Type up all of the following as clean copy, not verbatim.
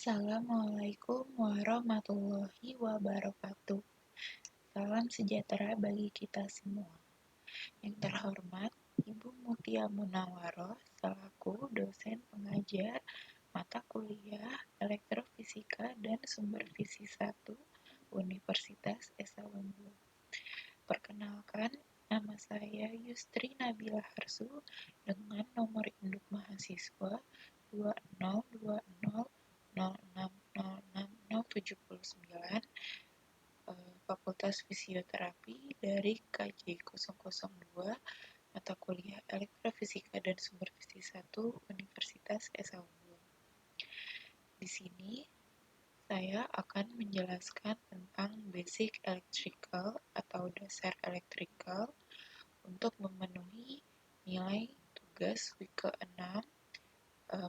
Assalamualaikum warahmatullahi wabarakatuh. Salam sejahtera bagi kita semua. Yang terhormat, Ibu Mutia Munawaroh selaku dosen pengajar mata kuliah Elektrofisika dan Sumber Fisik 1 Universitas Esa Unggul. Perkenalkan, nama saya Yustri Nabila Harsu dengan nomor induk mahasiswa 202006060079, Fakultas Fisioterapi dari KJ002, mata kuliah Elektrofisika dan Sumber Fisik 1 Universitas Esa Unggul. Di sini saya akan menjelaskan tentang basic electrical atau dasar electrical untuk memenuhi nilai tugas week ke-6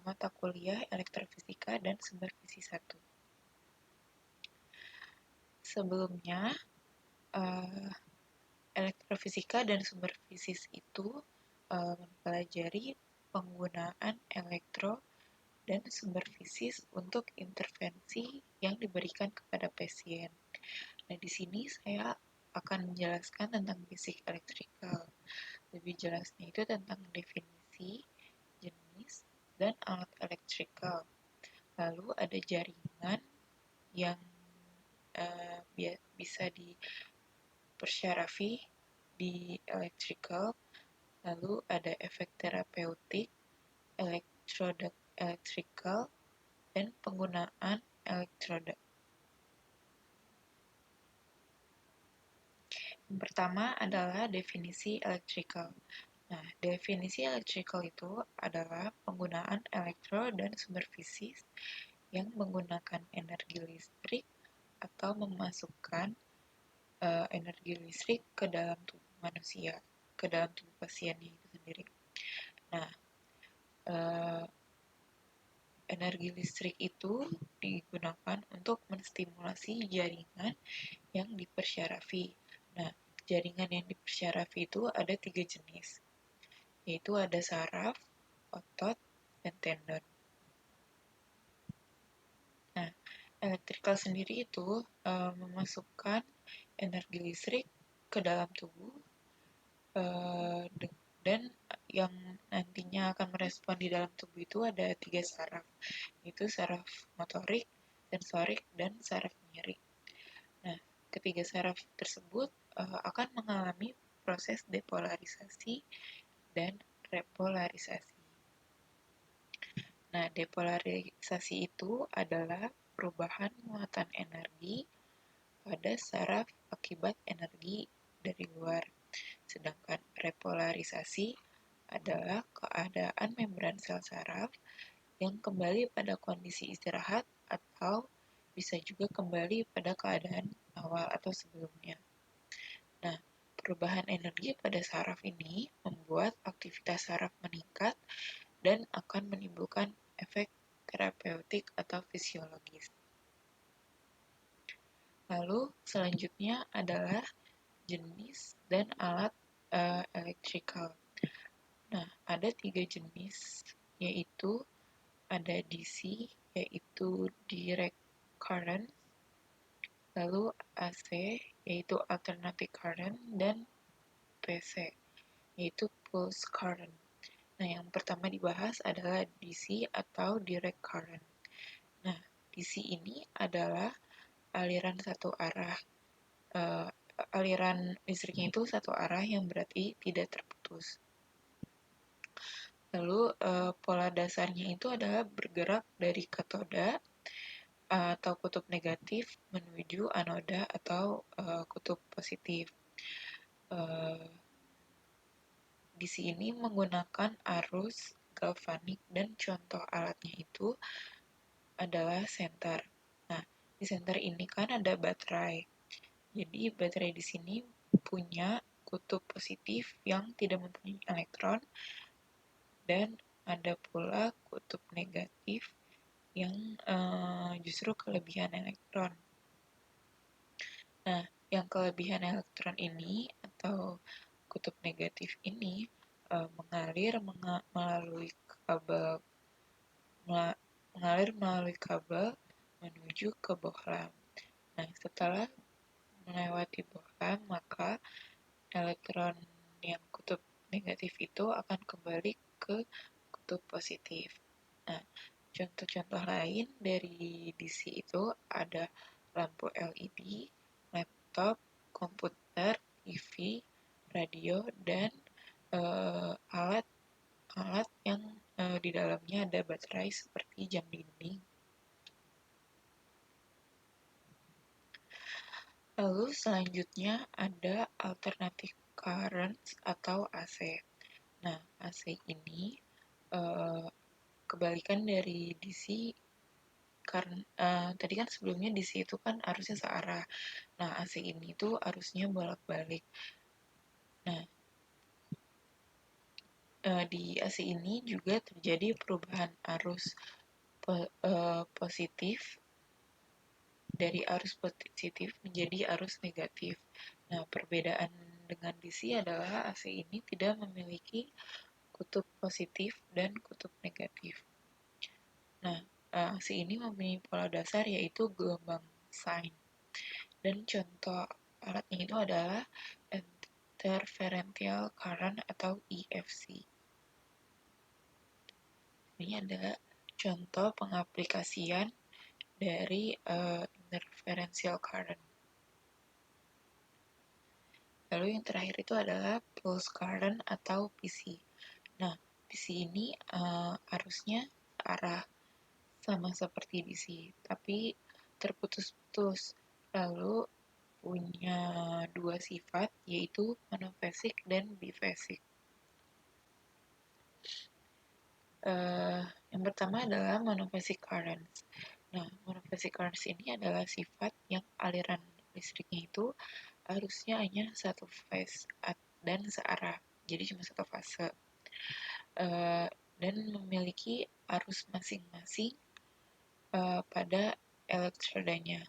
mata kuliah Elektrofisika dan Sumber Fisik 1. Sebelumnya, Elektrofisika dan Sumber Fisik itu mempelajari penggunaan elektro dan sumber fisik untuk intervensi yang diberikan kepada pasien. Nah, di sini saya akan menjelaskan tentang basic electrical. Lebih jelasnya itu tentang definisi, jenis, dan alat electrical. Lalu ada jaringan yang bisa dipersyarafi di electrical. Lalu ada efek terapeutik, elektroda electrical, dan penggunaan elektroda. Yang pertama adalah definisi electrical. Nah, definisi electrical itu adalah penggunaan elektro dan sumber fisik yang menggunakan energi listrik atau memasukkan energi listrik ke dalam tubuh manusia, ke dalam tubuh pasiennya itu sendiri. Nah, energi listrik itu digunakan untuk menstimulasi jaringan yang dipersyarafi. Nah, jaringan yang dipersyarafi itu ada 3 jenis, yaitu ada saraf, otot, dan tendon. Nah, electrical sendiri itu memasukkan energi listrik ke dalam tubuh dan yang nantinya akan merespon di dalam tubuh itu ada 3 saraf, yaitu saraf motorik, sensorik, dan saraf nyeri. Nah, ketiga saraf tersebut akan mengalami proses depolarisasi dan repolarisasi. Nah, depolarisasi itu adalah perubahan muatan energi pada saraf akibat energi dari luar. Sedangkan repolarisasi adalah keadaan membran sel saraf yang kembali pada kondisi istirahat atau bisa juga kembali pada keadaan awal atau sebelumnya. Nah, perubahan energi pada saraf ini membuat aktivitas saraf meningkat dan akan menimbulkan efek terapeutik atau fisiologis. Lalu selanjutnya adalah jenis dan alat electrical. Nah, ada 3 jenis, yaitu ada DC, yaitu direct current, lalu AC, yaitu alternating current, dan PC, yaitu pulse current. Nah, yang pertama dibahas adalah DC atau direct current. Nah, DC ini adalah aliran satu arah. Aliran listriknya itu satu arah yang berarti tidak terputus. Lalu pola dasarnya itu adalah bergerak dari katoda atau kutub negatif menuju anoda atau kutub positif. Di sini menggunakan arus galvanik dan contoh alatnya itu adalah senter. Nah, di senter ini kan ada baterai. Jadi baterai di sini punya kutub positif yang tidak mempunyai elektron dan ada pula kutub negatif yang justru kelebihan elektron. Nah, yang kelebihan elektron ini atau kutub negatif ini mengalir melalui kabel menuju ke bohlam. Nah, setelah melewati bohlam, maka elektron yang kutub negatif itu akan kembali ke kutub positif. Nah, contoh-contoh lain dari DC itu ada lampu LED, laptop, komputer, TV, radio, dan alat-alat yang di dalamnya ada baterai seperti jam dinding. Lalu selanjutnya ada alternative currents atau AC. Nah, AC ini kebalikan dari DC karena tadi kan sebelumnya DC itu kan arusnya searah. Nah, AC ini tuh arusnya bolak-balik. Nah, di AC ini juga terjadi perubahan arus positif dari arus positif menjadi arus negatif. Nah, perbedaan dengan DC adalah AC ini tidak memiliki kutub positif dan kutub negatif. Nah, AC ini mempunyai pola dasar yaitu gelombang sine. Dan contoh alatnya itu adalah interferential current atau EFC. Ini adalah contoh pengaplikasian dari interferential current. Lalu yang terakhir itu adalah pulse current atau PC. Nah, PC ini arusnya arah sama seperti DC, tapi terputus-putus. Lalu punya dua sifat, yaitu monofasik dan bifasik. Yang pertama adalah monofasic currents. Nah, monofasic currents ini adalah sifat yang aliran listriknya itu arusnya hanya satu phase dan searah, jadi cuma satu fase. Dan memiliki arus masing-masing pada elektrodanya.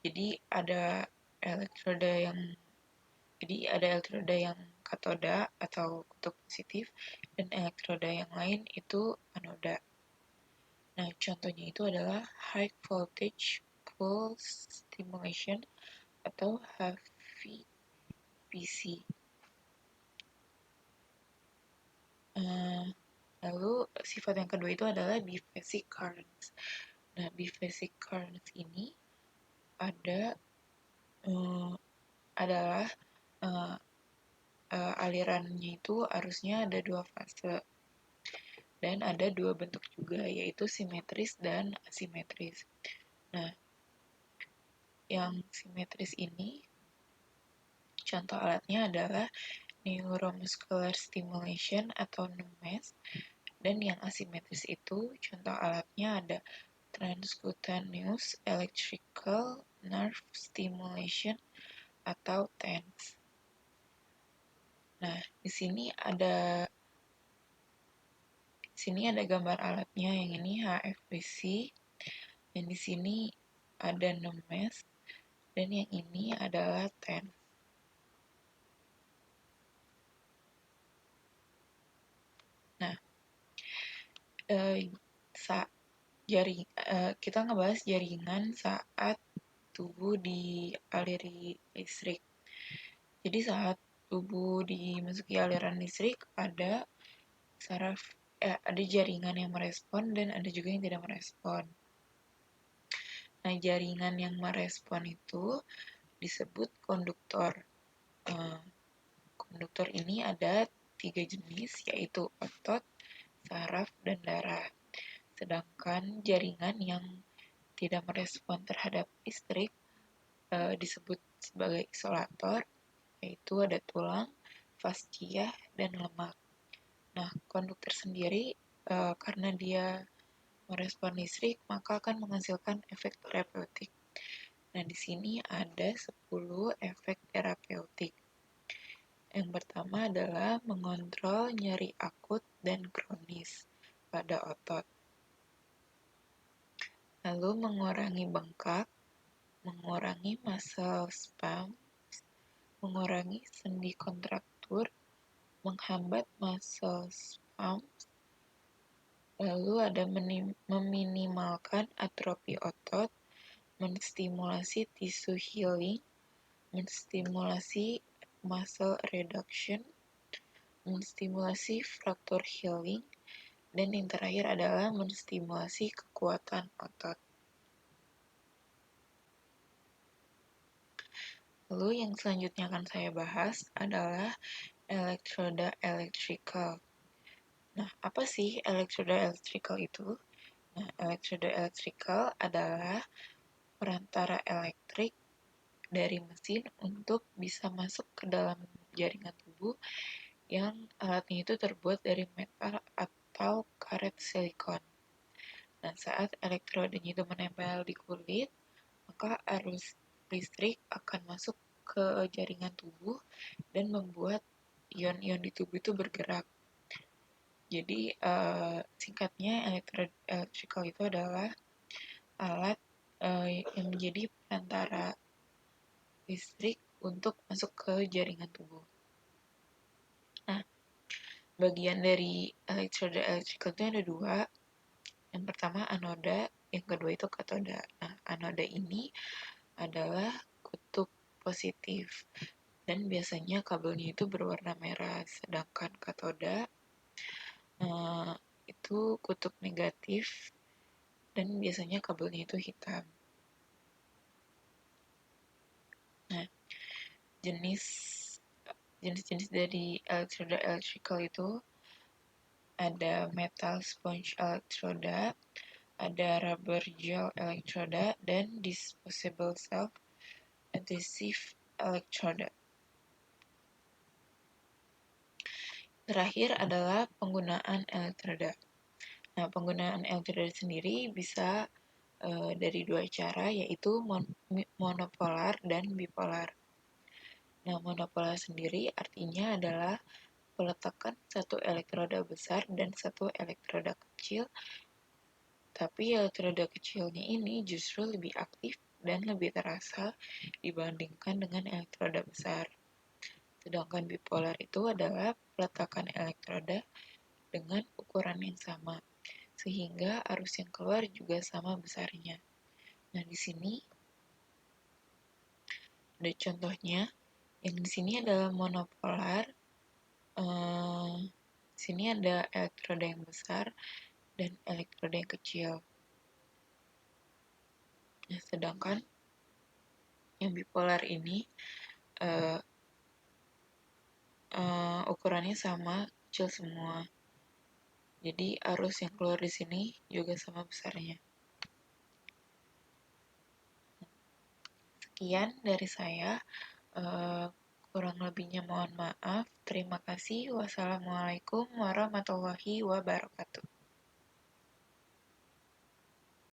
Jadi ada elektroda yang katoda atau kutub positif dan elektroda yang lain itu anoda. Nah, contohnya itu adalah high voltage pulse stimulation atau HVPC. Lalu sifat yang kedua itu adalah biphasic currents. Nah, biphasic currents ini adalah alirannya itu arusnya ada dua fase dan ada dua bentuk juga, yaitu simetris dan asimetris. Nah, yang simetris ini contoh alatnya adalah neuromuscular stimulation atau NMS, dan yang asimetris itu contoh alatnya ada transcutaneous electrical nerve stimulation atau TENS. Nah, di sini ada gambar alatnya, yang ini HFPC, yang di sini ada NMS, dan yang ini adalah TENS. Nah, kita ngebahas jaringan saat tubuh dialiri listrik. Jadi saat tubuh dimasuki aliran listrik ada ada jaringan yang merespon dan ada juga yang tidak merespon. Nah, jaringan yang merespon itu disebut konduktor. Konduktor ini ada 3 jenis, yaitu otot, saraf, dan darah. Sedangkan jaringan yang tidak merespon terhadap listrik disebut sebagai isolator, yaitu ada tulang, fascia, dan lemak. Nah, konduktor sendiri karena dia merespon listrik, maka akan menghasilkan efek terapeutik. Nah, di sini ada 10 efek terapeutik. Yang pertama adalah mengontrol nyeri akut dan kronis pada otot. Lalu mengurangi bengkak, mengurangi muscle spasm, mengurangi sendi kontraktur, menghambat muscle spasm, Lalu ada meminimalkan atrofi otot, menstimulasi tisu healing, menstimulasi muscle reduction, menstimulasi fraktur healing, dan yang terakhir adalah menstimulasi kekuatan otot. Lalu yang selanjutnya akan saya bahas adalah elektroda electrical. Nah, apa sih elektroda electrical itu? Nah, elektroda electrical adalah perantara elektrik dari mesin untuk bisa masuk ke dalam jaringan tubuh yang alatnya itu terbuat dari metal atau karet silikon. Nah, saat elektrodanya itu menempel di kulit, maka arus listrik akan masuk ke jaringan tubuh dan membuat ion-ion di tubuh itu bergerak. Jadi, singkatnya electrical itu adalah alat yang menjadi perantara listrik untuk masuk ke jaringan tubuh. Nah, bagian dari elektroda electrical itu ada dua. Yang pertama anoda, yang kedua itu katoda. Nah, anoda ini adalah kutub positif dan biasanya kabelnya itu berwarna merah, sedangkan katoda itu kutub negatif dan biasanya kabelnya itu hitam. Nah, jenis-jenis dari elektroda electrical itu ada metal sponge electroda, ada rubber gel electroda, dan disposable self-adhesive electroda. Terakhir adalah penggunaan elektroda. Nah, penggunaan elektroda sendiri bisa dari dua cara, yaitu monopolar dan bipolar. Nah, monopolar sendiri artinya adalah peletakan satu elektroda besar dan satu elektroda kecil, tapi elektroda kecilnya ini justru lebih aktif dan lebih terasa dibandingkan dengan elektroda besar. Sedangkan bipolar itu adalah peletakan elektroda dengan ukuran yang sama, sehingga arus yang keluar juga sama besarnya. Nah, di sini ada contohnya. Yang di sini adalah monopolar. Di sini ada elektroda yang besar dan elektroda yang kecil. Nah, sedangkan yang bipolar ini uh, ukurannya sama, kecil semua. Jadi arus yang keluar di sini juga sama besarnya. Sekian dari saya. Kurang lebihnya mohon maaf. Terima kasih. Wassalamualaikum warahmatullahi wabarakatuh.